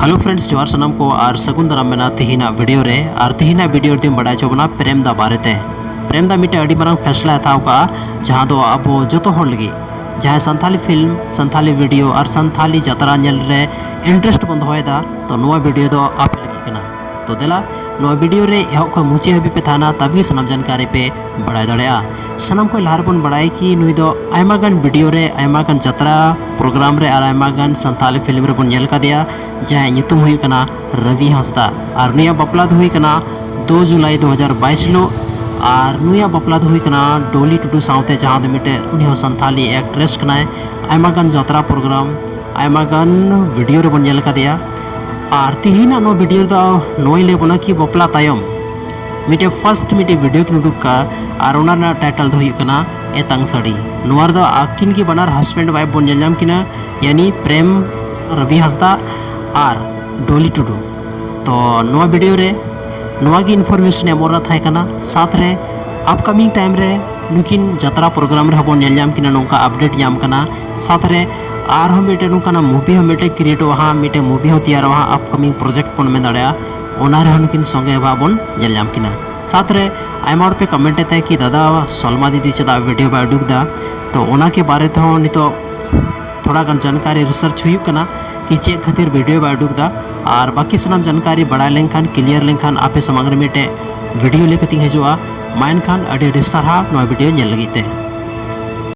Hello friends जोहार सनम को और सगुन दाराम मेना तेहिना वीडियो रे और तेहिना वीडियो रे बड़ा चोबना प्रेम दा बारेते प्रेम दा मिटे अड़ी मारंग फैसला था का जहां दो अब जतो हर लगी जहां संथाली फिल्म संथाली वीडियो और संथाली जतरा नेल रे इंटरेस्ट बंद होएदा तो नोआ वीडियो दो आपे लगी कना तो देला नोआ वीडियो रे एहो को मुचे हबी पे थाना तभी सनम जानकारी पे बड़ा दड़या सनम को लहर बन बड़ाई कि नुई दो आयमागन वीडियो रे आयमागन जतरा प्रोग्राम रे और आयमागन संथाली फिल्म रे बन नेल का दिया जहां नितुम हुई कना रवि हंसदा और नुया बपला हुई कना 2 जुलाई 2022 लो और नुया बपला हुई कना डोली टुडू साउते जहां दो मिटे उनी हो संथाली एक्ट्रेस कनाय आयमागन जतरा प्रोग्राम आयमागन वीडियो रे बन नेल का दिया और तिहिना नो वीडियो दो नोई ले बना कि बपला तायम मिटे फर्स्ट मिटे वीडियो की नुडुक का और उनार टाइटल दो हुई कना एतंग सड़ी नोर दो आकिन की बनार हस्बैंड वाइफ बन नेलम किना यानी प्रेम रवि हंसदा और डोली टुडू तो नोआ वीडियो रे नोआ की इन्फॉर्मेशन एमोरा था कना साथ रे अपकमिंग टाइम रे नुकिन जतरा प्रोग्राम रे हबन नेल किना नोका अपडेट नाम कना साथ रे और हम मिटे नुकाना मूवी हम मिटे क्रिएट वहाँ मिटे मूवी हो तैयार वहाँ अपकमिंग प्रोजेक्ट पन में दाड़ा ओनारे हनुकिन संगे बाबन नेल नाम किना साथ रे आयमा पे कमेंट है कि दादा सलमा दीदी चदा वीडियो बा उडुक दा तो ओना के बारे तो नितो थोड़ा गन जानकारी रिसर्च हुई कना कि चे खातिर वीडियो बा उडुक दा और बाकी सनाम जानकारी बड़ा लेनखान क्लियर लेनखान आपे समग्र मिटे वीडियो लेके तिंग हजुआ माइन खान अडी स्टार हा नो वीडियो नेल लगी ते।